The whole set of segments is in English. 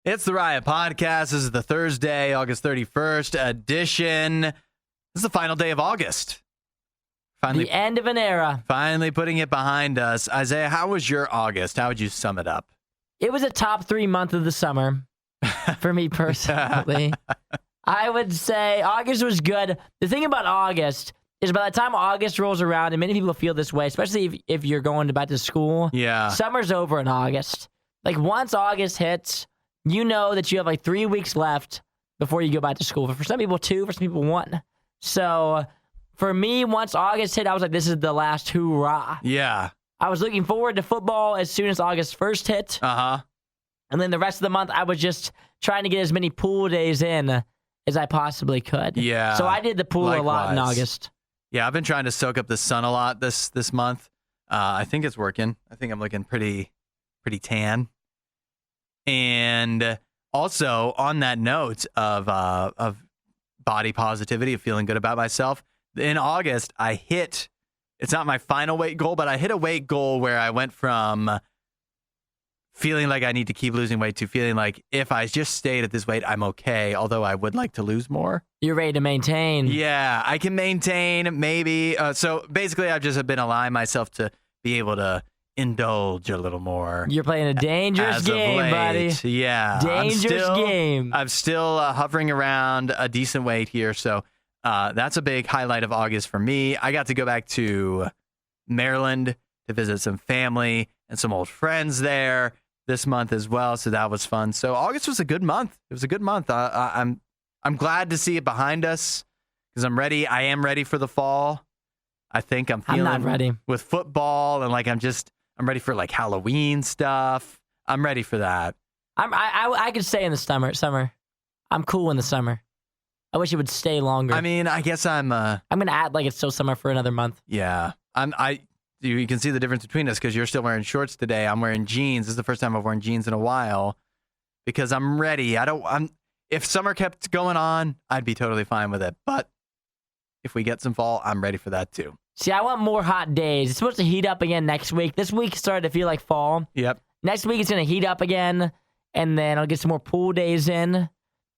It's the Riot Podcast. This is the Thursday, August 31st edition. This is the final day of August. Finally, the end of an era. Finally putting it behind us. Isaiah, how was your August? How would you sum it up? It was a top 3 month of the summer for me personally. I would say August was good. The thing about August is by the time August rolls around, and many people feel this way, especially if you're going back to school, summer's over in August. Like once August hits, you know that you have like 3 weeks left before you go back to school. For some people, 2. For some people, 1. So for me, once August hit, I was like, this is the last hoorah. Yeah. I was looking forward to football as soon as August 1st hit. Uh-huh. And then the rest of the month, I was just trying to get as many pool days in as I possibly could. Yeah. So I did the pool a lot in August. Yeah, I've been trying to soak up the sun a lot this month. I think it's working. I think I'm looking pretty tan. And also, on that note of body positivity, of feeling good about myself, in August, it's not my final weight goal, but I hit a weight goal where I went from feeling like I need to keep losing weight to feeling like if I just stayed at this weight, I'm okay, although I would like to lose more. You're ready to maintain. Yeah, I can maintain, maybe. So basically, I've just been allowing myself to be able to indulge a little more. You're playing a dangerous game, buddy. Yeah. Dangerous game. I'm still hovering around a decent weight here, so that's a big highlight of August for me. I got to go back to Maryland to visit some family and some old friends there this month as well, so that was fun. So August was a good month. It was a good month. I'm glad to see it behind us because I'm ready. I am ready for the fall. I think I'm not ready with football and I'm ready for like Halloween stuff. I'm ready for that. I could stay in the summer. I'm cool in the summer. I wish it would stay longer. I mean, I guess I'm gonna act like it's still summer for another month. Yeah, you can see the difference between us because you're still wearing shorts today. I'm wearing jeans. This is the first time I've worn jeans in a while because I'm ready. If summer kept going on, I'd be totally fine with it. But if we get some fall, I'm ready for that too. See, I want more hot days. It's supposed to heat up again next week. This week started to feel like fall. Yep. Next week it's going to heat up again, and then I'll get some more pool days in.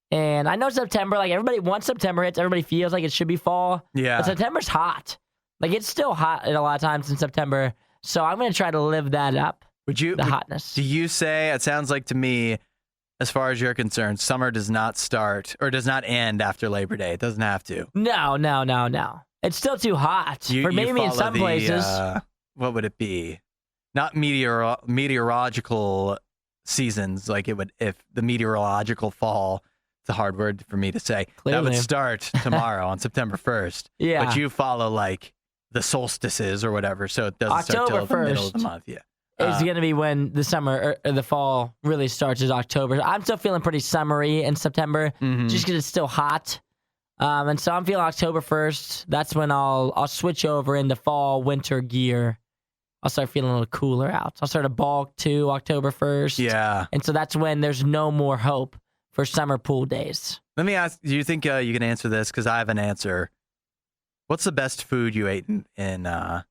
And I know September, like once September hits, everybody feels like it should be fall. Yeah. But September's hot. Like it's still hot at a lot of times in September. So I'm going to try to live that up. The hotness. Do you say, it sounds like to me, as far as you're concerned, summer does not start or does not end after Labor Day. It doesn't have to. No. It's still too hot for maybe in some places. What would it be? Not meteorological seasons like it would if the meteorological fall. It's a hard word for me to say. Clearly. That would start tomorrow on September 1st. Yeah. But you follow like the solstices or whatever, so it doesn't start till the middle of the month. Yeah. It's going to be when the summer or the fall really starts is October. I'm still feeling pretty summery in September just because it's still hot. And so I'm feeling October 1st. That's when I'll switch over into fall, winter gear. I'll start feeling a little cooler out. I'll start a bulk too, October 1st. Yeah. And so that's when there's no more hope for summer pool days. Let me ask, do you think you can answer this? Because I have an answer. What's the best food you ate in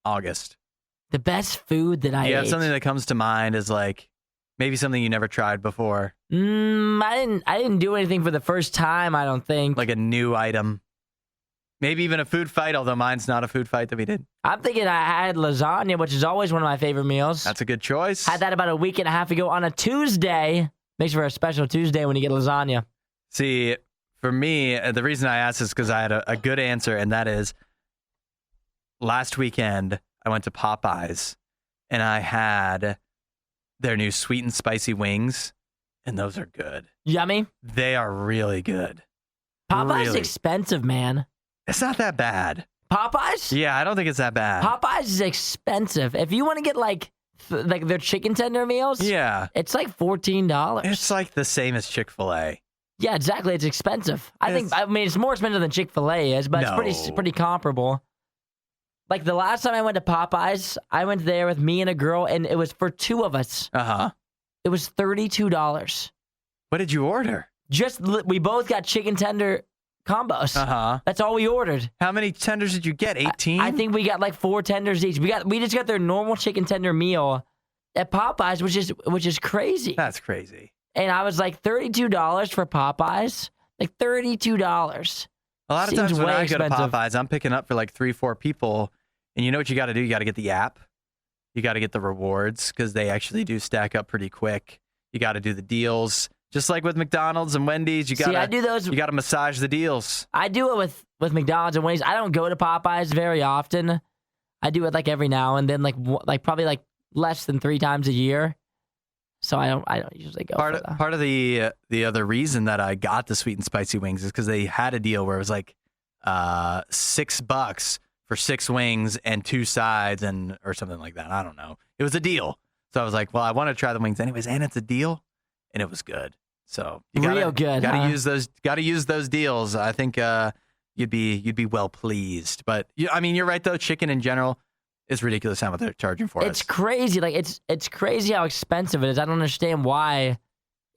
August? The best food that I ate? Yeah, something that comes to mind is like maybe something you never tried before. I didn't do anything for the first time, I don't think. Like a new item. Maybe even a food fight, although mine's not a food fight that we did. I'm thinking I had lasagna, which is always one of my favorite meals. That's a good choice. Had that about a week and a half ago on a Tuesday. Makes for a special Tuesday when you get lasagna. See, for me, the reason I asked is because I had a good answer, and that is last weekend I went to Popeyes, and I had their new sweet and spicy wings, and those are good. Yummy? They are really good. Popeyes is expensive, man. It's not that bad. Popeyes? Yeah, I don't think it's that bad. Popeyes is expensive. If you want to get like their chicken tender meals, it's like $14. It's like the same as Chick-fil-A. Yeah, exactly. It's expensive. I mean, it's more expensive than Chick-fil-A is, but it's pretty comparable. Like the last time I went to Popeyes, I went there with me and a girl, and it was for 2 of us. It was $32. What did you order? We both got chicken tender combos. That's all we ordered. How many tenders did you get? 18? I think we got like 4 tenders each. We just got their normal chicken tender meal at Popeyes, which is crazy. That's crazy. And I was like, $32 for Popeyes? Like $32. A lot of Seems times when way I go to expensive. Popeyes, I'm picking up for like 3-4 people. And you know what you got to do? You got to get the app. You got to get the rewards because they actually do stack up pretty quick. You got to do the deals. Just like with McDonald's and Wendy's, I do those. You got to massage the deals. I do it with McDonald's and Wendy's. I don't go to Popeyes very often. I do it like every now and then, like probably like less than 3 times a year. So I don't usually go. Part of the other reason that I got the sweet and spicy wings is because they had a deal where it was like $6 for 6 wings and 2 sides or something like that. I don't know. It was a deal. So I was like, well, I want to try the wings anyways, and it's a deal, and it was good. So you real good. Gotta use those. Gotta use those deals. I think you'd be well pleased. But I mean, you're right though. Chicken in general is ridiculous how much they're charging for it. It's crazy. Like it's crazy how expensive it is. I don't understand why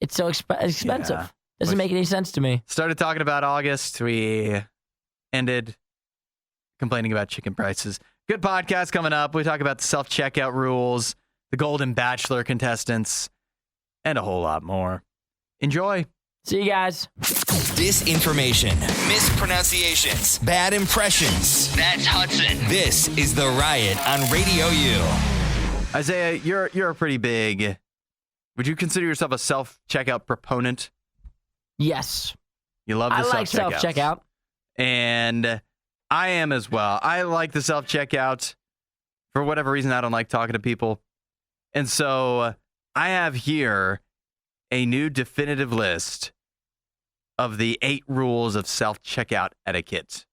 it's so expensive. Yeah. Doesn't make any sense to me. Started talking about August. We ended complaining about chicken prices. Good podcast coming up. We talk about the self-checkout rules, the Golden Bachelor contestants, and a whole lot more. Enjoy. See you guys. Disinformation, mispronunciations, bad impressions. That's Hudson. This is The Riot on Radio U. Isaiah, you're a pretty big. Would you consider yourself a self-checkout proponent? Yes. You love the I like self-checkout. And I am as well. I like the self-checkout. For whatever reason, I don't like talking to people. And so I have here a new definitive list of the 8 rules of self-checkout etiquette.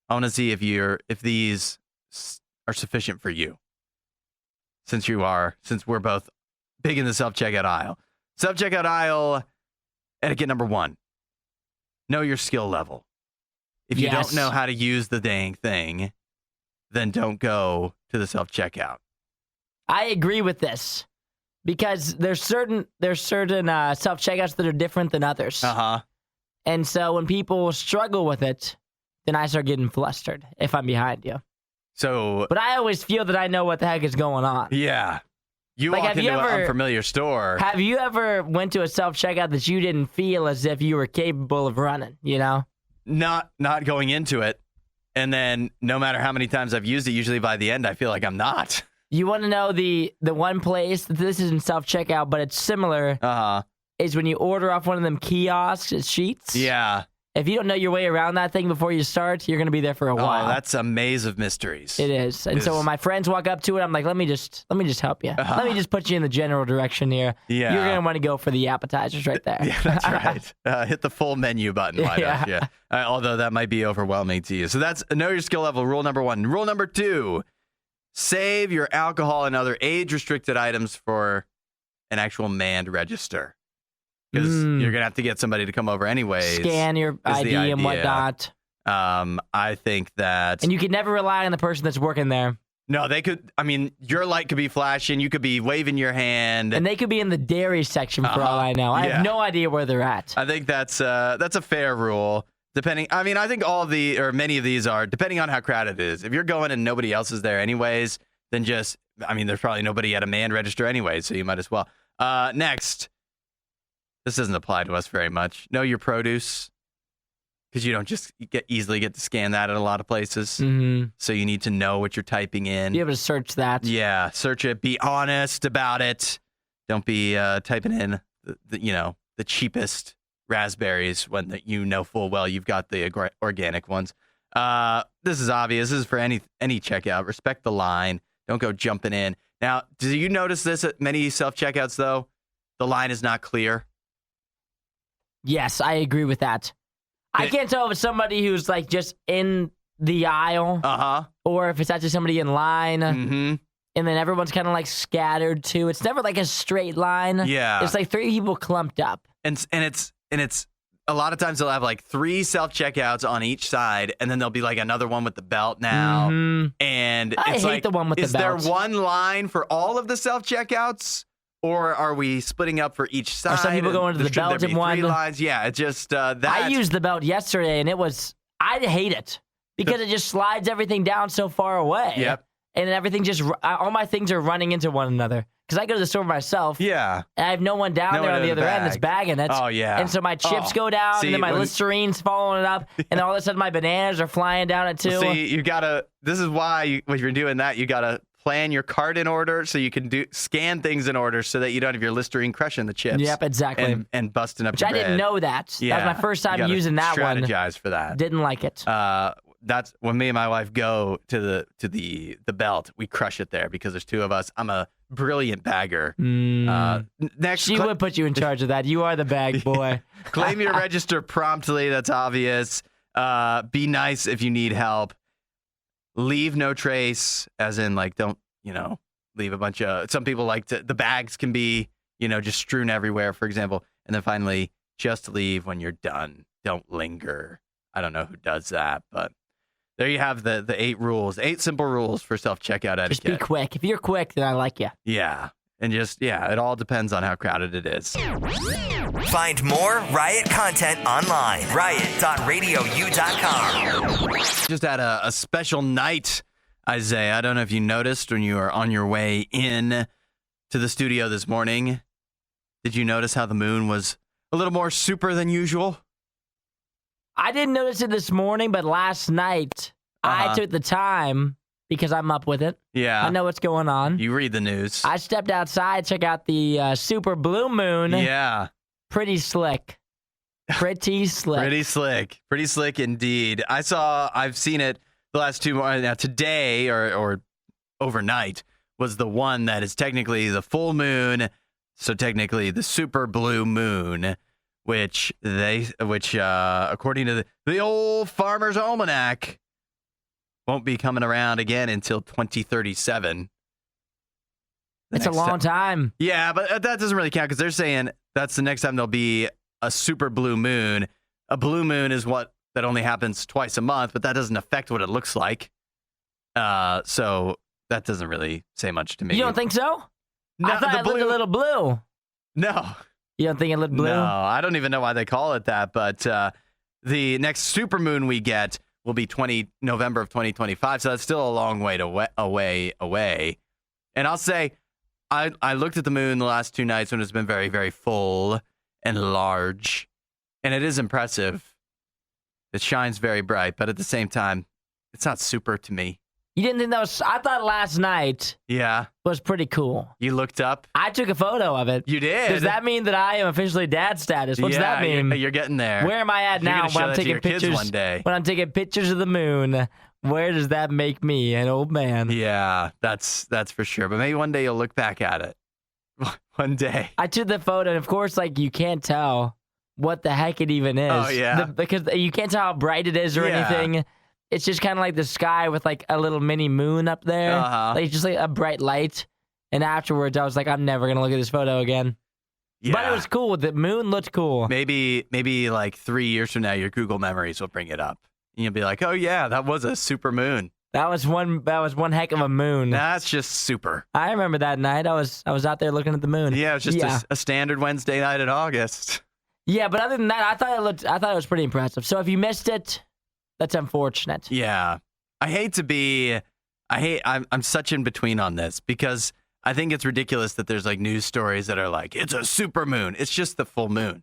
I want to see if these are sufficient for you. Since we're both big in the self-checkout aisle. Self-checkout aisle etiquette number 1. Know your skill level. If you don't know how to use the dang thing, then don't go to the self-checkout. I agree with this because there's certain self-checkouts that are different than others. Uh-huh. And so when people struggle with it, then I start getting flustered if I'm behind you. But I always feel that I know what the heck is going on. Yeah. You walk into an unfamiliar store. Have you ever went to a self-checkout that you didn't feel as if you were capable of running, you know? Not going into it. And then no matter how many times I've used it, usually by the end, I feel like I'm not. You want to know the one place that this isn't self-checkout, but it's similar, is when you order off one of them kiosks at Sheetz. Yeah. If you don't know your way around that thing before you start, you're going to be there for a while. Oh, that's a maze of mysteries. It is. And so when my friends walk up to it, I'm like, let me just help you. Let me just put you in the general direction here. Yeah. You're going to want to go for the appetizers right there. Yeah, that's right. Hit the full menu button. Why don't you? Although that might be overwhelming to you. So that's know your skill level, rule number 1. Rule number 2, save your alcohol and other age-restricted items for an actual manned register. Because you're going to have to get somebody to come over anyways. Scan your ID and whatnot. I think that... And you can never rely on the person that's working there. No, they could... I mean, your light could be flashing. You could be waving your hand. And they could be in the dairy section for all I know. I have no idea where they're at. I think that's a fair rule. I think many of these are, depending on how crowded it is. If you're going and nobody else is there anyways, then there's probably nobody at a manned register anyways, so you might as well. Next... This doesn't apply to us very much. Know your produce, because you don't just easily get to scan that at a lot of places. Mm-hmm. So you need to know what you're typing in. Be able to search that. Yeah, search it. Be honest about it. Don't be typing in the cheapest raspberries when you know full well you've got the organic ones. This is obvious. This is for any checkout. Respect the line. Don't go jumping in. Now, do you notice this at many self-checkouts though? The line is not clear. Yes, I agree with that. I can't tell if it's somebody who's like just in the aisle, or if it's actually somebody in line, and then everyone's kind of like scattered too. It's never like a straight line. Yeah, it's like 3 people clumped up, and it's a lot of times they'll have like 3 self-checkouts on each side, and then there'll be like another one with the belt now. And I it's hate the one with the belt. Is there one line for all of the self-checkouts? Or are we splitting up for each side? Are some people going to the belt in one? 3 lines? Yeah, it's just that. I used the belt yesterday, and I hate it because it just slides everything down so far away. Yep. And everything all my things are running into one another. because I go to the store myself. Yeah. And I have no one down there on the other end that's bagging it. Oh, yeah. And so my chips go down, and then my Listerine's following it up, and all of a sudden my bananas are flying down it too. See, you gotta. This is why when you're doing that, you gotta plan your cart in order so you can scan things in order so that you don't have your Listerine crushing the chips. Yep, exactly. And busting up. Which your I didn't bread. know that. Yeah, that was my first time using that one. Strategize for that. Didn't like it. That's when me and my wife go to the belt. We crush it there because there's two of us. I'm a brilliant bagger. Next, she would put you in charge of that. You are the bag boy. Claim your register promptly. That's obvious. Be nice if you need help. Leave no trace, as in like don't leave a bunch of. Some people like the bags can be just strewn everywhere, for example. And then finally, just leave when you're done. Don't linger. I don't know who does that, but. There you have the 8 rules, 8 simple rules for self-checkout etiquette. Just be quick. If you're quick, then I like you. Yeah. And it all depends on how crowded it is. Find more Riot content online. riot.radiou.com. Just had a special night, Isaiah. I don't know if you noticed when you were on your way in to the studio this morning. Did you notice how the moon was a little more super than usual? I didn't notice it this morning, but last night I took the time because I'm up with it. Yeah. I know what's going on. You read the news. I stepped outside, check out the super blue moon. Yeah. Pretty slick. Pretty slick. Pretty slick. Pretty slick indeed. I've seen it the last 2 mornings. Now today or overnight was the one that is technically the full moon. So technically the super blue moon. Which according to the old Farmer's Almanac, won't be coming around again until 2037. It's a long time. Yeah, but that doesn't really count because they're saying that's the next time there'll be a super blue moon. A blue moon is that only happens twice a month, but that doesn't affect what it looks like. So that doesn't really say much to me. You don't think so? No, I thought it looked a little blue. No. You don't think it looked blue? No, I don't even know why they call it that. But the next supermoon we get will be November of 2025. So that's still a long way away. And I'll say, I looked at the moon the last 2 nights when it's been very, very full and large. And it is impressive. It shines very bright. But at the same time, it's not super to me. You didn't think that was... I thought last night was pretty cool. You looked up? I took a photo of it. You did? Does that mean that I am officially dad status? What's that mean? You're getting there. Where am I at now when I'm taking pictures one day? When I'm taking pictures of the moon, where does that make me, an old man? Yeah, that's for sure. But maybe one day you'll look back at it. One day. I took the photo, and of course, you can't tell what the heck it even is. Oh, yeah. Because you can't tell how bright it is or anything. It's just kind of like the sky with a little mini moon up there. Just like a bright light. And afterwards, I was like, I'm never going to look at this photo again. Yeah. But it was cool. The moon looked cool. Maybe 3 years from now, your Google memories will bring it up. And you'll be like, oh, yeah, that was a super moon. That was one heck of a moon. That's just super. I remember that night. I was out there looking at the moon. Yeah, it was just a standard Wednesday night in August. Yeah, but other than that, I thought it was pretty impressive. So if you missed it, that's unfortunate. Yeah. I'm such in between on this because I think it's ridiculous that there's news stories that are like, it's a super moon. It's just the full moon.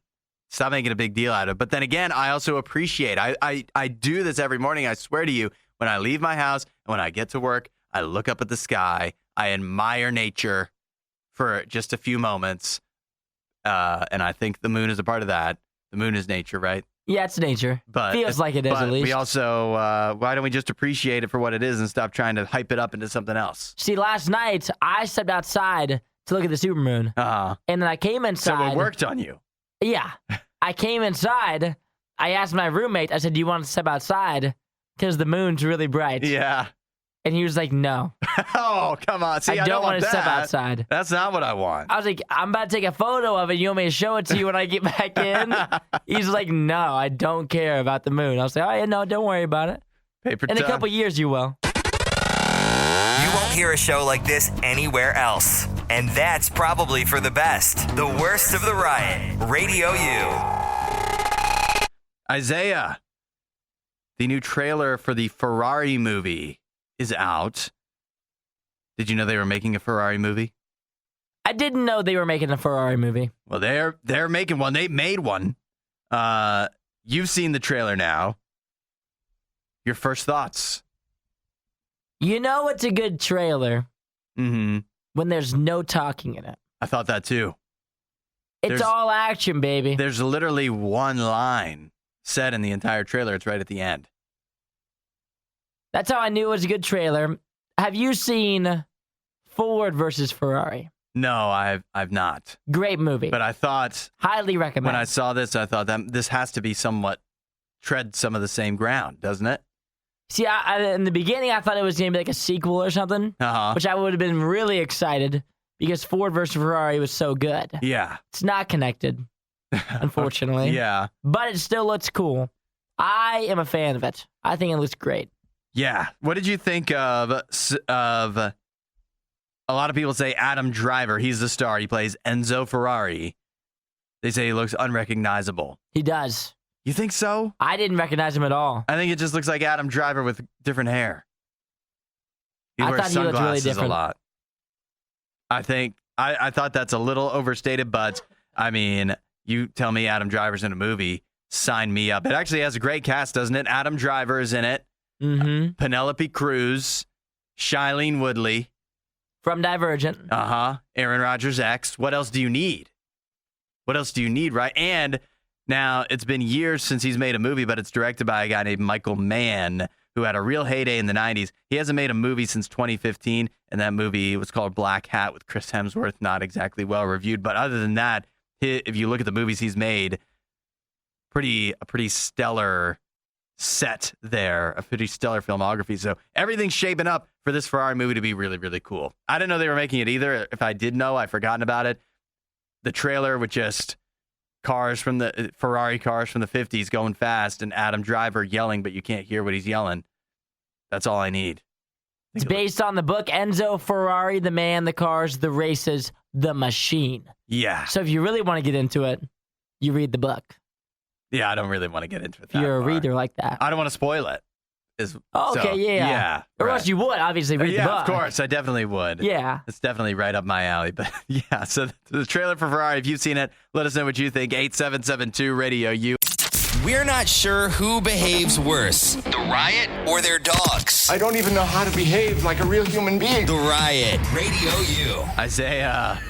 Stop making a big deal out of it. But then again, I also appreciate, I do this every morning. I swear to you, when I leave my house and when I get to work, I look up at the sky. I admire nature for just a few moments. And I think the moon is a part of that. The moon is nature, right? Yeah, it's nature. Feels like it is, at least. We also, why don't we just appreciate it for what it is and stop trying to hype it up into something else? See, last night, I stepped outside to look at the supermoon. And then I came inside. So it worked on you. Yeah. I came inside. I asked my roommate, I said, do you want to step outside? Because the moon's really bright. Yeah. And he was like, no. Oh, come on. See, I don't want to step outside. That's not what I want. I was like, I'm about to take a photo of it. You want me to show it to you when I get back in? He's like, no, I don't care about the moon. I was like, oh, yeah, no, don't worry about it. Paper In a couple years, you will. You won't hear a show like this anywhere else. And that's probably for the best. The Worst of the Riot. RadioU. Isaiah, the new trailer for the Ferrari movie is out. Did you know they were making a Ferrari movie? I didn't know they were making a Ferrari movie. Well, they're making one. They made one. You've seen the trailer now. Your first thoughts? You know it's a good trailer Mm-hmm. when there's no talking in it. I thought that too. It's all action, baby. There's literally one line said in the entire trailer. It's right at the end. That's how I knew it was a good trailer. Have you seen Ford versus Ferrari? No, I've not. Great movie. But I thought Highly recommend. when I saw this, I thought that this has to be somewhat tread some of the same ground, doesn't it? See, in the beginning, I thought it was going to be like a sequel or something, which I would have been really excited because Ford versus Ferrari was so good. Yeah. It's not connected, unfortunately. Yeah. But it still looks cool. I am a fan of it. I think it looks great. Yeah. What did you think of a lot of people say Adam Driver? He's the star. He plays Enzo Ferrari. They say he looks unrecognizable. He does. You think so? I didn't recognize him at all. I think it just looks like Adam Driver with different hair. He I wears thought he looked really sunglasses different. a lot. I thought that's a little overstated, but I mean, you tell me Adam Driver's in a movie, sign me up. It actually has a great cast, doesn't it? Adam Driver is in it. Mm-hmm. Penelope Cruz, Shailene Woodley. From Divergent. Aaron Rodgers' ex. What else do you need? Right? And now it's been years since he's made a movie, but it's directed by a guy named Michael Mann, who had a real heyday in the 90s. He hasn't made a movie since 2015, and that movie was called Black Hat with Chris Hemsworth, not exactly well reviewed. But other than that, if you look at the movies he's made, a pretty stellar set there, a pretty stellar filmography. So everything's shaping up for this Ferrari movie to be really, really cool. I didn't know they were making it either. If I did know, I'd forgotten about it. The trailer with just Ferrari cars from the 50s going fast and Adam Driver yelling, but you can't hear what he's yelling. That's all I need. It's based on the book Enzo Ferrari, the man, the cars, the races, the machine. Yeah. So if you really want to get into it, you read the book. Yeah, I don't really want to get into it. If you're a reader like that. I don't want to spoil it. Yeah. Or else you would, obviously, read the book. Yeah, of course. I definitely would. Yeah. It's definitely right up my alley. But yeah, so the trailer for Ferrari, if you've seen it, let us know what you think. 8772 RadioU. We're not sure who behaves worse, the Riot or their dogs. I don't even know how to behave like a real human being. The Riot, RadioU. Isaiah,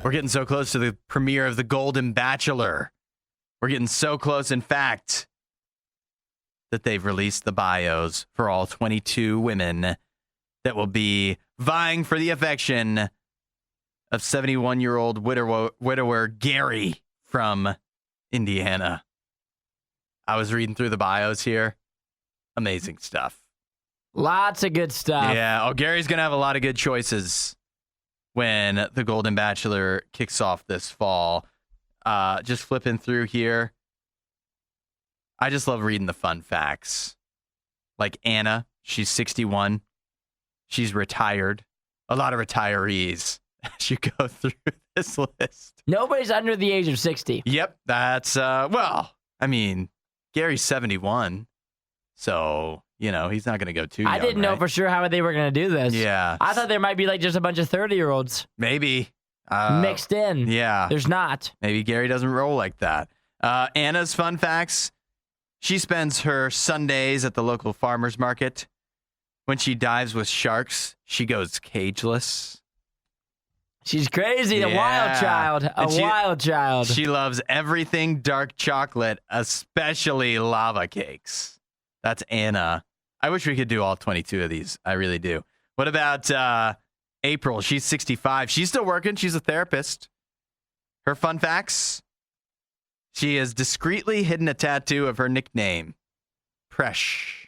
we're getting so close to the premiere of the Golden Bachelor. We're getting so close, in fact, that they've released the bios for all 22 women that will be vying for the affection of 71-year-old widower Gary from Indiana. I was reading through the bios here. Amazing stuff. Lots of good stuff. Yeah. Oh, Gary's going to have a lot of good choices when the Golden Bachelor kicks off this fall. Just flipping through here. I just love reading the fun facts. Like Anna, she's 61. She's retired. A lot of retirees as you go through this list. Nobody's under the age of 60. Yep, that's, Gary's 71. So, he's not going to go too young, I didn't know for sure how they were going to do this. Yeah. I thought there might be just a bunch of 30-year-olds. Maybe. Mixed in. Yeah. There's not. Maybe Gary doesn't roll like that. Anna's fun facts. She spends her Sundays at the local farmer's market. When she dives with sharks, she goes cageless. She's crazy. Yeah. A wild child. She loves everything dark chocolate, especially lava cakes. That's Anna. I wish we could do all 22 of these. I really do. What about April? She's 65. She's still working. She's a therapist. Her fun facts. She has discreetly hidden a tattoo of her nickname, Presh.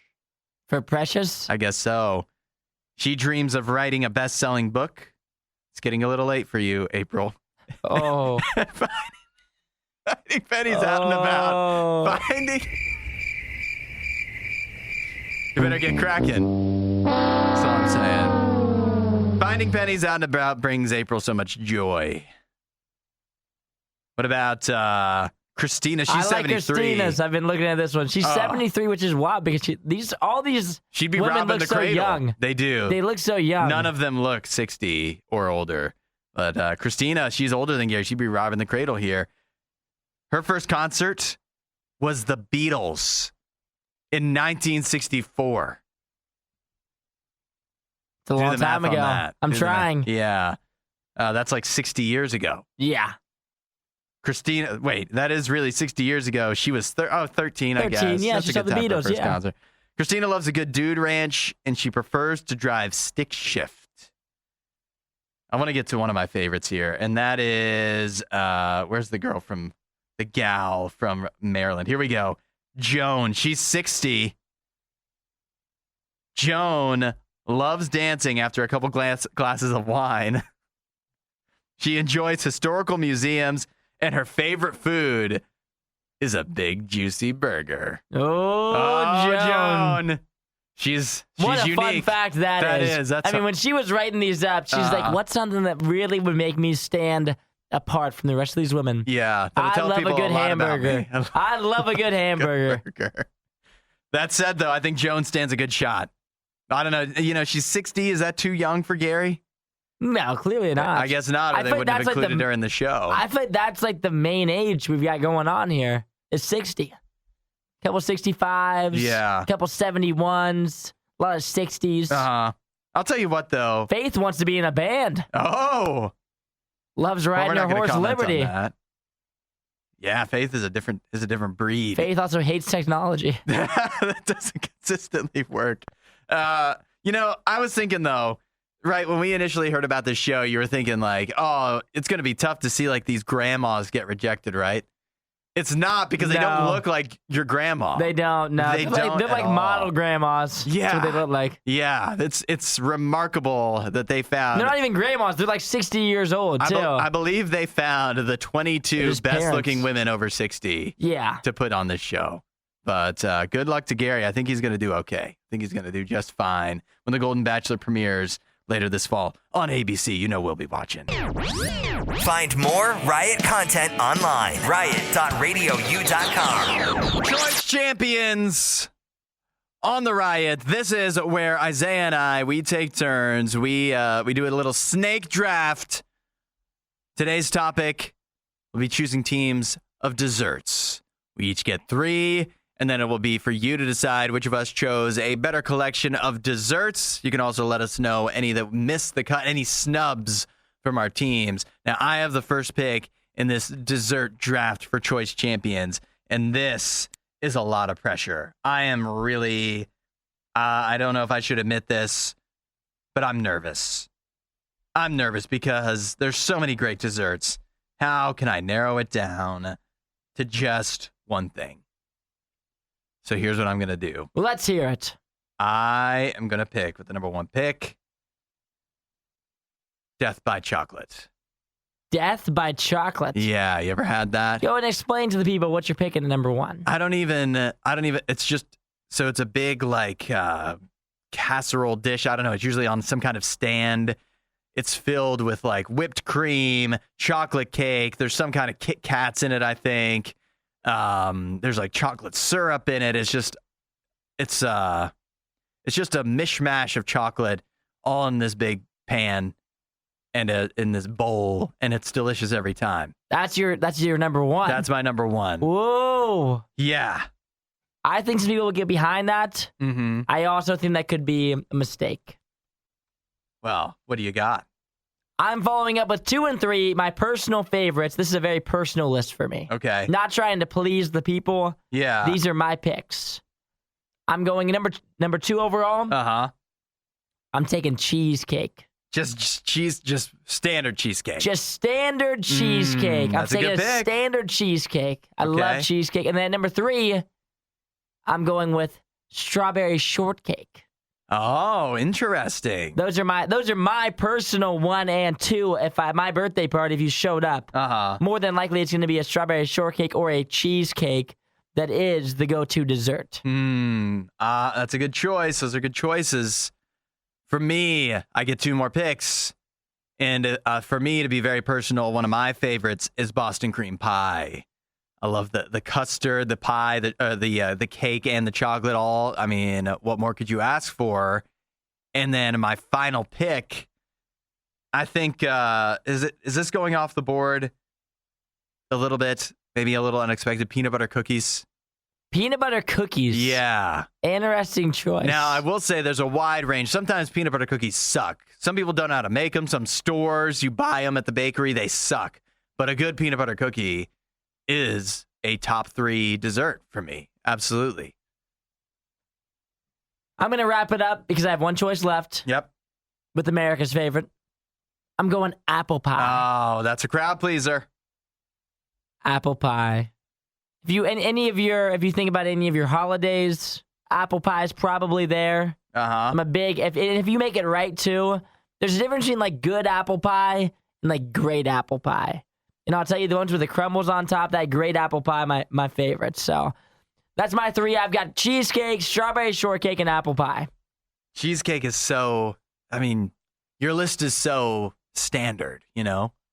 For Precious? I guess so. She dreams of writing a best-selling book. It's getting a little late for you, April. Oh. Finding pennies out and about. You better get cracking. That's all I'm saying. Finding pennies out and about brings April so much joy. What about Christina? She's 73. Christina's. I've been looking at this one. She's 73, which is wild because all these she'd be women robbing look the so cradle. young. They do. They look so young. None of them look 60 or older. But Christina, she's older than Gary. She'd be robbing the cradle here. Her first concert was the Beatles in 1964. It's a long time ago. I'm trying. Yeah. That's like 60 years ago. Yeah. Christina, wait, that is really 60 years ago. She was 13, I guess. 13, yeah, That's she a saw good the time for her Beatles, first yeah. concert. Christina loves a good dude ranch, and she prefers to drive stick shift. I want to get to one of my favorites here, and that is, where's the gal from Maryland? Here we go. Joan. She's 60. Joan loves dancing after a couple glasses of wine. She enjoys historical museums, and her favorite food is a big, juicy burger. Oh, Joan. She's what a unique. fun fact that is. That's I mean, when she was writing these up, she's like, what's something that really would make me stand apart from the rest of these women? Yeah. I love a good hamburger. I love a good hamburger. That said, though, I think Joan stands a good shot. I don't know. She's 60. Is that too young for Gary? No, clearly not. I guess not, or they wouldn't have included her in the show. I feel like that's like the main age we've got going on here is 60. Couple 65s. Yeah. Couple 71s. A lot of 60s. I'll tell you what, though. Faith wants to be in a band. Oh. Loves riding her horse Liberty. Yeah, Faith is a different breed. Faith also hates technology. That doesn't consistently work. I was thinking, though, right, when we initially heard about this show, you were thinking like, oh, it's going to be tough to see like these grandmas get rejected, right? It's not, because they don't look like your grandma. They don't, no. They're like model grandmas. Yeah. That's what they look like. Yeah, it's remarkable that they found. They're not even grandmas. They're like 60 years old, too. I believe they found the 22 best-looking women over 60 to put on this show. But good luck to Gary. I think he's going to do okay. I think he's going to do just fine when the Golden Bachelor premieres later this fall on ABC. You know we'll be watching. Find more Riot content online. Riot.radiou.com. Choice champions on the Riot. This is where Isaiah and I, we take turns. We do a little snake draft. Today's topic, we'll be choosing teams of desserts. We each get 3. And then it will be for you to decide which of us chose a better collection of desserts. You can also let us know any that missed the cut, any snubs from our teams. Now, I have the first pick in this dessert draft for Choice Champions, and this is a lot of pressure. I am really, I don't know if I should admit this, but I'm nervous. I'm nervous because there's so many great desserts. How can I narrow it down to just one thing? So here's what I'm going to do. Let's hear it. I am going to pick, with the number 1 pick, Death by Chocolate. Death by Chocolate? Yeah, you ever had that? Go and explain to the people what you're picking at number 1. I don't even, it's just, so it's a big, like, casserole dish. I don't know. It's usually on some kind of stand. It's filled with, like, whipped cream, chocolate cake. There's some kind of Kit Kats in it, I think. There's like chocolate syrup in it. It's just a mishmash of chocolate all in this big pan and in this bowl, and it's delicious every time. That's your number 1. That's my number 1. Whoa. Yeah. I think some people will get behind that. Mm-hmm. I also think that could be a mistake. Well, what do you got? I'm following up with 2 and 3, my personal favorites. This is a very personal list for me. Okay. Not trying to please the people. Yeah. These are my picks. I'm going number 2 overall. Uh-huh. I'm taking cheesecake. Just standard cheesecake. Just standard cheesecake. I'm taking a standard cheesecake. I love cheesecake. And then number 3, I'm going with strawberry shortcake. Oh, interesting. Those are my personal 1 and 2. If my birthday party, if you showed up, more than likely it's going to be a strawberry shortcake or a cheesecake that is the go-to dessert. That's a good choice. Those are good choices. For me, I get 2 more picks, and for me to be very personal, one of my favorites is Boston cream pie. I love the custard, the pie, the cake, and the chocolate. All, I mean, what more could you ask for? And then my final pick I think is this going off the board a little bit? Maybe a little unexpected. Peanut butter cookies. Peanut butter cookies. Yeah. Interesting choice. Now, I will say there's a wide range. Sometimes peanut butter cookies suck. Some people don't know how to make them. Some stores, you buy them at the bakery, they suck. But a good peanut butter cookie is a top 3 dessert for me. Absolutely. I'm going to wrap it up because I have one choice left. Yep. With America's favorite. I'm going apple pie. Oh, that's a crowd pleaser. Apple pie. If you think about any of your holidays, apple pie is probably there. I'm a big if you make it right too. There's a difference between like good apple pie and like great apple pie. And I'll tell you, the ones with the crumbles on top, that great apple pie, my favorite. So that's my 3. I've got cheesecake, strawberry shortcake, and apple pie. Cheesecake is so. I mean, your list is so standard.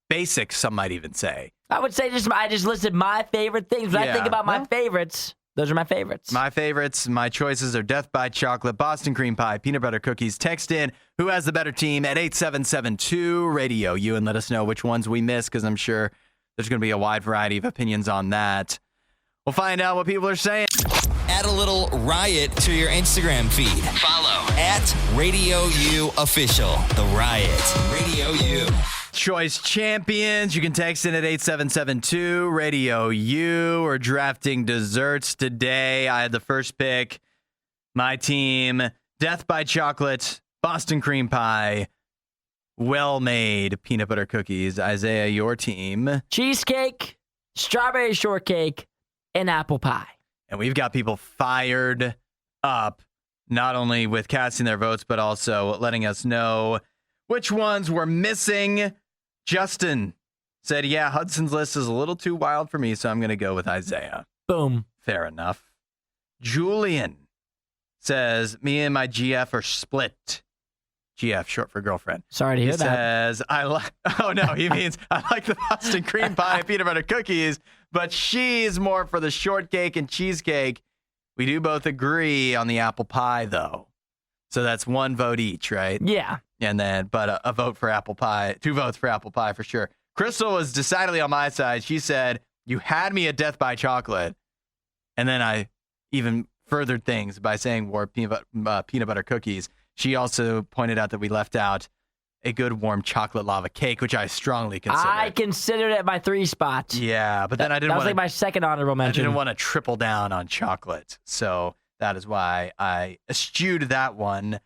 Basic. Some might even say. I would say I just listed my favorite things. When I think about my favorites, those are my favorites. My favorites, my choices are Death by Chocolate, Boston Cream Pie, Peanut Butter Cookies. Text in who has the better team at 8772 RadioU and let us know which ones we missed because I'm sure there's going to be a wide variety of opinions on that. We'll find out what people are saying. Add a little riot to your Instagram feed. Follow at RadioU Official. The Riot. Radio U. Choice champions. You can text in at 8772 RadioU. We're drafting desserts today. I had the first pick. My team, Death by Chocolate, Boston Cream Pie, well-made peanut butter cookies. Isaiah, your team. Cheesecake, strawberry shortcake, and apple pie. And we've got people fired up, not only with casting their votes, but also letting us know which ones we're missing. Justin said, yeah, Hudson's list is a little too wild for me, so I'm going to go with Isaiah. Boom. Fair enough. Julian says, me and my GF are split. GF, short for girlfriend. Sorry to hear that. He says, he means I like the Boston cream pie and peanut butter cookies, but she's more for the shortcake and cheesecake. We do both agree on the apple pie, though. So that's 1 vote each, right? Yeah. And then, but a vote for apple pie, 2 votes for apple pie for sure. Crystal was decidedly on my side. She said, you had me at Death by Chocolate. And then I even furthered things by saying peanut butter cookies. She also pointed out that we left out a good warm chocolate lava cake, which I strongly considered. I considered it my 3 spot. Yeah, but then I didn't want to. That was like my second honorable mention. I didn't want to triple down on chocolate. So that is why I eschewed that one.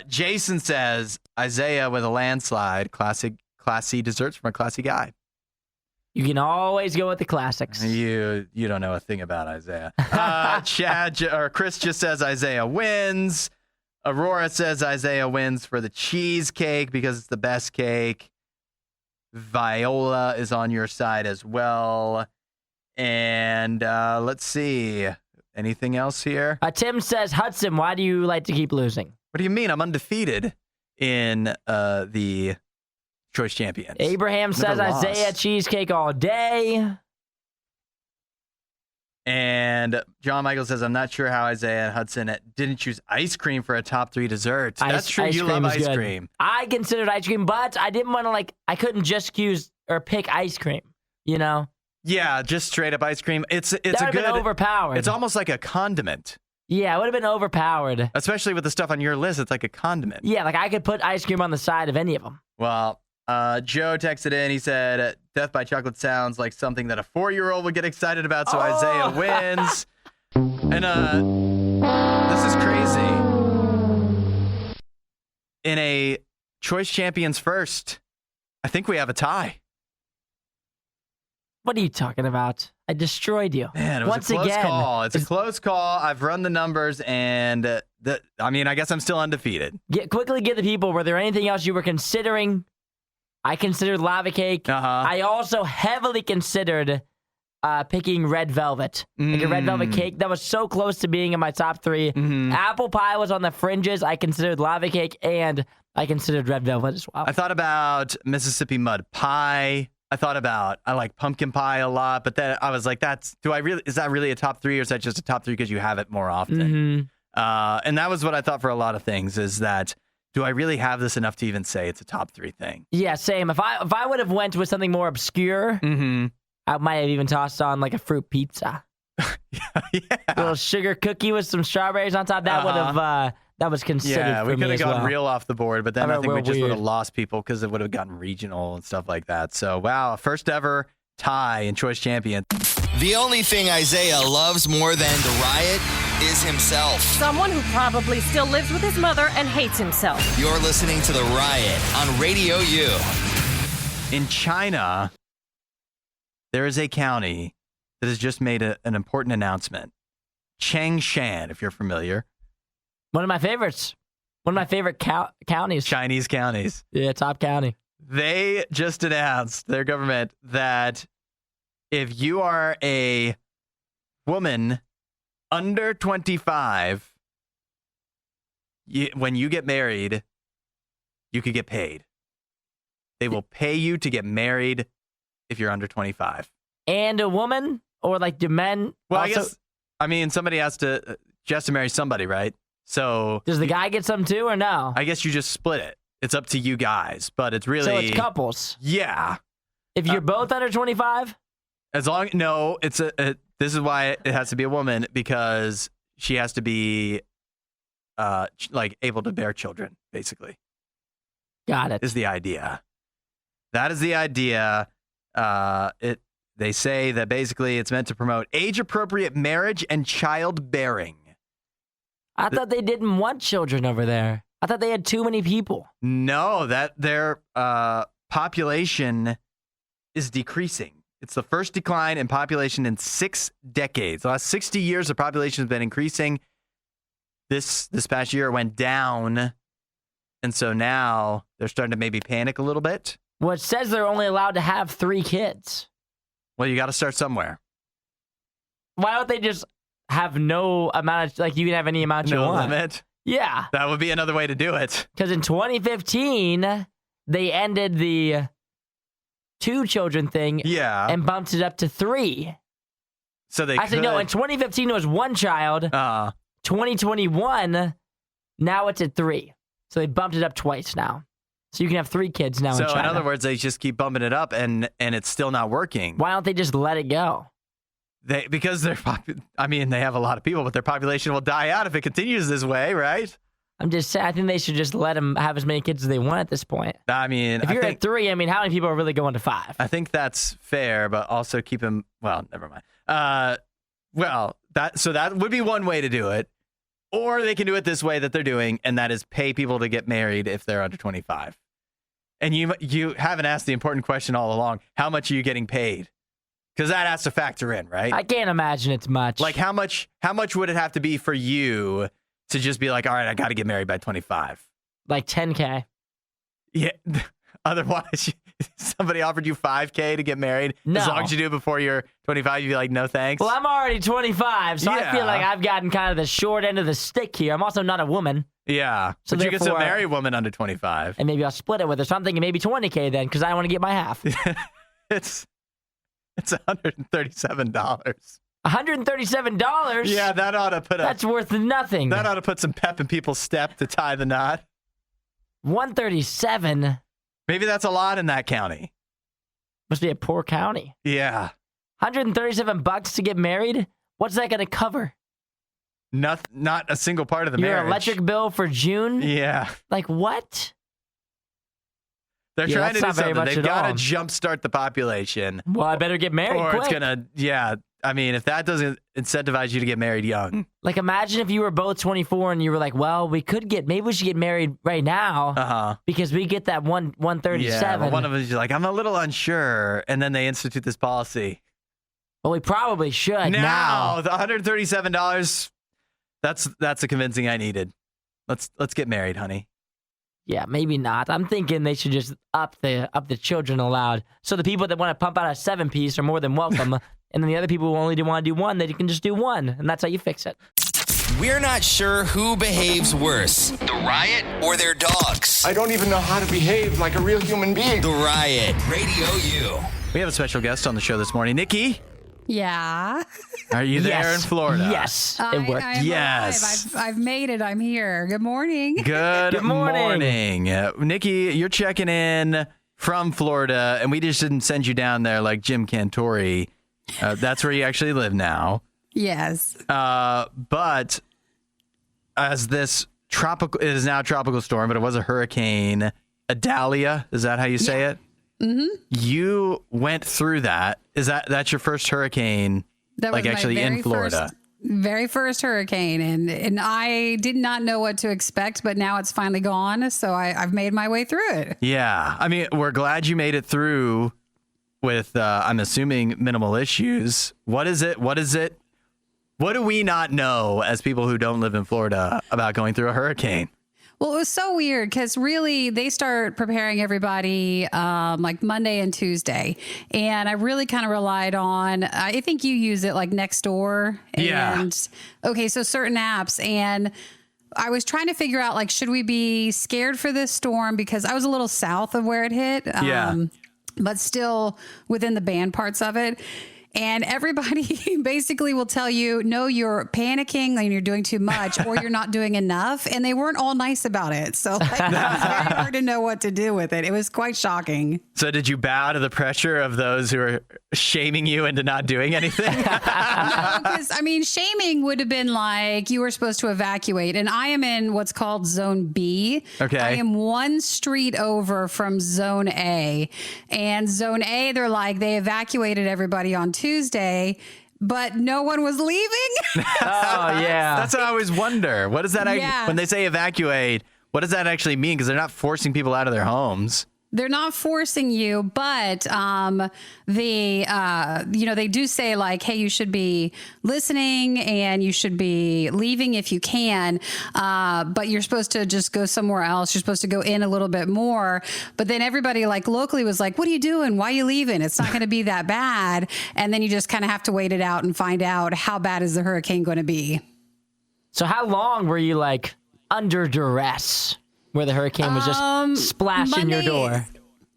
Jason says, Isaiah with a landslide, classy desserts from a classy guy. You can always go with the classics. You don't know a thing about Isaiah. Chris just says Isaiah wins. Aurora says Isaiah wins for the cheesecake because it's the best cake. Viola is on your side as well. And let's see. Anything else here? Tim says, Hudson, why do you like to keep losing? What do you mean? I'm undefeated in the Choice Champions. Abraham says Isaiah cheesecake all day. And John Michael says, I'm not sure how Isaiah and Hudson didn't choose ice cream for a top 3 dessert. That's true. You love ice cream. I considered ice cream, but I didn't want to I couldn't just pick ice cream, Yeah, just straight up ice cream. It's a good been overpowered. It's almost like a condiment. Yeah, it would have been overpowered. Especially with the stuff on your list, it's like a condiment. Yeah, I could put ice cream on the side of any of them. Well, Joe texted in. He said, Death by Chocolate sounds like something that a 4-year-old would get excited about, so Isaiah wins. And this is crazy. In a Choice Champions first, I think we have a tie. What are you talking about? I destroyed you. Man, it was a close call. It's a close call. I've run the numbers, and I guess I'm still undefeated. Quickly give the people, were there anything else you were considering? I considered lava cake. I also heavily considered picking red velvet. Like a red velvet cake. That was so close to being in my top 3. Apple pie was on the fringes. I considered lava cake, and I considered red velvet as well. I thought about Mississippi mud pie. I like pumpkin pie a lot, but then I was like, is that really a top 3, or is that just a top 3 because you have it more often? And that was what I thought for a lot of things, is that do I really have this enough to even say it's a top 3 thing? Yeah, same. If I would have went with something more obscure, I might have even tossed on like a fruit pizza. Yeah. A little sugar cookie with some strawberries on top. That would have that was considered Yeah, for we me could have as gone well. real off the board, but then I think we just weird. would have lost people because it would have gotten regional and stuff like that. So, wow, first ever tie in Choice Champion. The only thing Isaiah loves more than the riot is himself. Someone who probably still lives with his mother and hates himself. You're listening to The Riot on Radio U. In China, there is a county that has just made an important announcement. Changshan, if you're familiar. One of my favorites. One of my favorite counties. Chinese counties. Yeah, top county. They just announced, their government, that if you are a woman under 25, when you get married, you could get paid. They will pay you to get married if you're under 25. And a woman? Or like do men Well, also, I guess, somebody has to marry somebody, right? So does the guy get some too or no? I guess you just split it. It's up to you guys, but it's really... So it's couples. Yeah. If you're both under 25? As long... No, it's this is why it has to be a woman, because she has to be able to bear children, basically. Got it. Is the idea. That is the idea. They say that basically it's meant to promote age-appropriate marriage and childbearing. I thought they didn't want children over there. I thought they had too many people. No, that their population is decreasing. It's the first decline in population in 6 decades. The last 60 years, the population has been increasing. This past year, it went down. And so now they're starting to maybe panic a little bit. Well, it says they're only allowed to have 3 kids. Well, you got to start somewhere. Why don't they just have no amount of, like, you can have any amount you No want? limit. Yeah. That would be another way to do it. Because in 2015, they ended the 2 children thing Yeah. and bumped it up to 3. So they Actually, no, in 2015, it was 1 child. 2021, now it's at 3. So they bumped it up twice now. So you can have 3 kids now in So China. in other words, they just keep bumping it up, and it's still not working. Why don't they just let it go? Because they have a lot of people, but their population will die out if it continues this way, right? I'm just saying, I think they should just let them have as many kids as they want at this point. I mean, If you're at 3, I mean, how many people are really going to 5? I think that's fair, but also keep them. Well, never mind. That would be one way to do it, or they can do it this way that they're doing, and that is pay people to get married if they're under 25. And you haven't asked the important question all along: how much are you getting paid? Because that has to factor in, right? I can't imagine it's much. Like how much would it have to be for you to just be like, all right, I got to get married by 25? Like $10K. Yeah. Otherwise, somebody offered you $5K to get married. No. As long as you do it before you're 25, you'd be like, no thanks. Well, I'm already 25, so I Yeah. feel like I've gotten kind of the short end of the stick here. I'm also not a woman, Yeah. So but you can still therefore- marry a woman under 25. and maybe I'll split it with her. So I'm thinking maybe $20K then, because I want to get my half. It's $137. $137? Yeah, that ought to put That's worth nothing. that ought to put some pep in people's step to tie the knot. $137 Maybe that's a lot in that county. must be a poor county. Yeah. $137 to get married? What's that going to cover? Not a single part of the Your marriage. electric bill for June? Yeah. Like what? They're Yeah, trying to do that's not very something. much They've at got to all. jumpstart the population. Well, I better get married Or quick. it's going to, I mean, if that doesn't incentivize you to get married young. Like imagine if you were both 24 and you were like, well, maybe we should get married right now because we get that 137. Yeah, but one of them is like, I'm a little unsure. And then they institute this policy. Well, we probably should Now, the $137, that's a convincing I needed. Let's get married, honey. Yeah, maybe not. I'm thinking they should just up the children allowed. So the people that want to pump out a 7-piece are more than welcome. And then the other people who only want to do 1, they can just do 1. And that's how you fix it. We're not sure who behaves worse, the riot or their dogs. I don't even know how to behave like a real human being. The Riot, Radio U. We have a special guest on the show this morning. Nikki, Yeah. Are you there Yes. in Florida? Yes, it worked. I'm Yes. alive. I've made it. I'm here. Good morning. Good morning. Nikki, you're checking in from Florida, and we just didn't send you down there like Jim Cantori. That's where you actually live now. Yes. But as this tropical, it is now a tropical storm, but it was a hurricane. Idalia, is that how you say it? Mm-hmm. You went through that. That's your first hurricane, That like was my actually in Florida? Very first hurricane, and I did not know what to expect, but now it's finally gone, so I've made my way through it. Yeah. I mean, we're glad you made it through with, I'm assuming, minimal issues. What is it? What do we not know as people who don't live in Florida about going through a hurricane? Well, it was so weird because really they start preparing everybody like Monday and Tuesday. And I really kind of relied on, I think you use it like Nextdoor. Yeah. And okay, so certain apps. And I was trying to figure out like, should we be scared for this storm? Because I was a little south of where it hit. But still within the banned parts of it. And everybody basically will tell you, no, you're panicking and you're doing too much or you're not doing enough. And they weren't all nice about it. So like, it was very hard to know what to do with it. It was quite shocking. So did you bow to the pressure of those who are shaming you into not doing anything? No, because I mean, shaming would have been like you were supposed to evacuate. And I am in what's called Zone B. Okay. I am one street over from Zone A. And Zone A, they're like, they evacuated everybody on Tuesday, but no one was leaving. Oh, yeah. That's what I always wonder. What does that Yeah. when they say evacuate, what does that actually mean? Because they're not forcing people out of their homes. They're not forcing you, but they do say like, hey, you should be listening and you should be leaving if you can, but you're supposed to just go somewhere else. You're supposed to go in a little bit more. But then everybody like locally was like, what are you doing? Why are you leaving? It's not going to be that bad. And then you just kind of have to wait it out and find out how bad is the hurricane going to be. So how long were you like under duress where the hurricane was just splashing your door?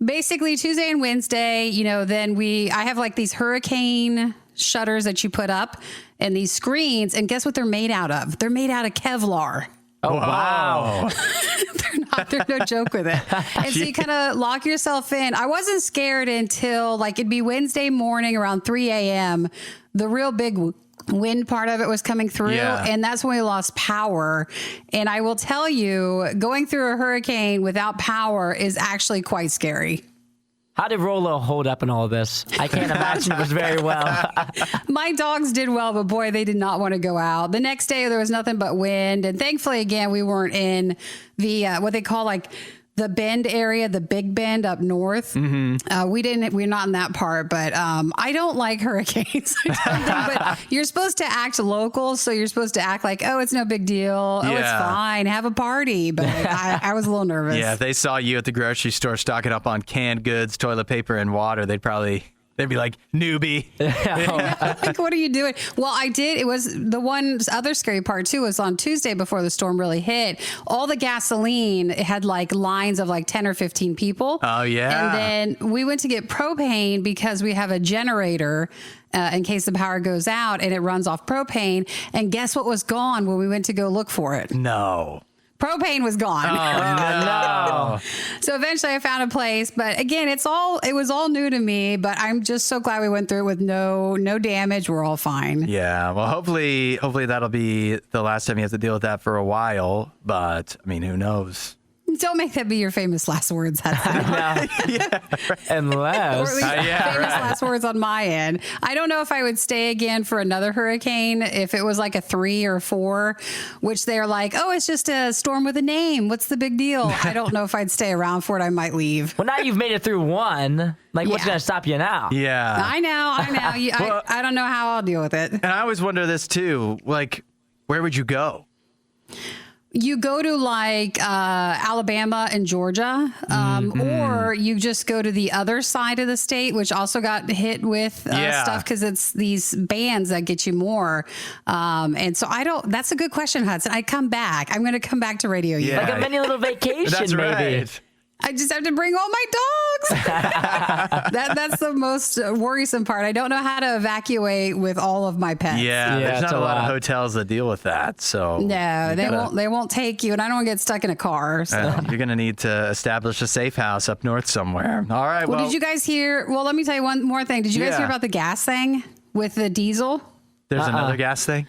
Basically Tuesday and Wednesday, then I have like these hurricane shutters that you put up and these screens, and guess what they're made out of? They're made out of Kevlar. Oh, wow. They're no joke with it. And so you kind of lock yourself in. I wasn't scared until like it'd be Wednesday morning around 3 a.m. The real big wind part of it was coming through, and that's when we lost power. And I will tell you, going through a hurricane without power is actually quite scary. How did Rolo hold up in all of this? I can't imagine it was very well. My dogs did well, but boy, they did not want to go out. The next day, there was nothing but wind. And thankfully, again, we weren't in the, what they call like the Bend area, the Big Bend up north. Mm-hmm. We're not in that part, but I don't like hurricanes. But you're supposed to act local. So you're supposed to act like, oh, it's no big deal. Oh, it's fine. Have a party. But I was a little nervous. Yeah, if they saw you at the grocery store stocking up on canned goods, toilet paper, and water, they'd be like, newbie. Like, what are you doing? Well, I did. It was the one other scary part, too, was on Tuesday before the storm really hit. All the gasoline, it had like lines of like 10 or 15 people. Oh, yeah. And then we went to get propane because we have a generator in case the power goes out and it runs off propane. And guess what was gone when we went to go look for it? No. Propane was gone. Oh, no. So eventually I found a place, but again, it was all new to me, but I'm just so glad we went through it with no damage. We're all fine. Yeah. Well, hopefully that'll be the last time you have to deal with that for a while, but I mean, who knows? Don't make that be your famous last words. Unless. Or at least famous last words on my end. I don't know if I would stay again for another hurricane if it was like a 3 or 4, which they're like, oh, it's just a storm with a name. What's the big deal? I don't know if I'd stay around for it. I might leave. Well, now you've made it through one. Like, what's going to stop you now? Yeah. I know. I don't know how I'll deal with it. And I always wonder this too. Like, where would you go? You go to like Alabama and Georgia, or you just go to the other side of the state, which also got hit with stuff because it's these bands that get you more. And so that's a good question, Hudson. I'm going to come back to RadioU. Like a mini little vacation, That's maybe. right. I just have to bring all my dogs. That's the most worrisome part. I don't know how to evacuate with all of my pets. Yeah, there's not a lot of hotels that deal with that. So no, they won't take you, and I don't want to get stuck in a car. So you're going to need to establish a safe house up north somewhere. All right. Well, did you guys hear? Well, let me tell you one more thing. Did you guys hear about the gas thing with the diesel? There's another gas thing?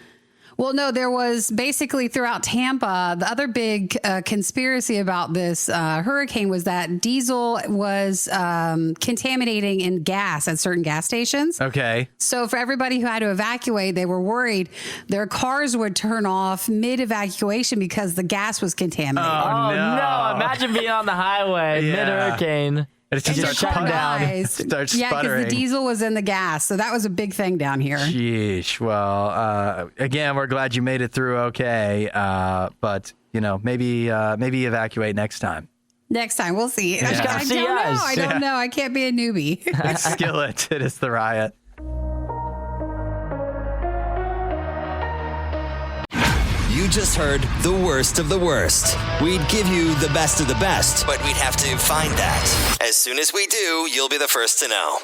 Well, no, there was basically throughout Tampa, the other big conspiracy about this hurricane was that diesel was contaminating in gas at certain gas stations. Okay. So for everybody who had to evacuate, they were worried their cars would turn off mid-evacuation because the gas was contaminated. Oh, no. Imagine being on the highway mid-hurricane. It just starts shutting down. Starts yeah, because sputtering. the diesel was in the gas. So that was a big thing down here. Sheesh. Well, again, we're glad you made it through okay. But, maybe evacuate next time. Next time. We'll see. Yeah. I don't know. I can't be a newbie. It's Skillet. It is the Riot. You just heard the worst of the worst. We'd give you the best of the best, but we'd have to find that. As soon as we do, you'll be the first to know.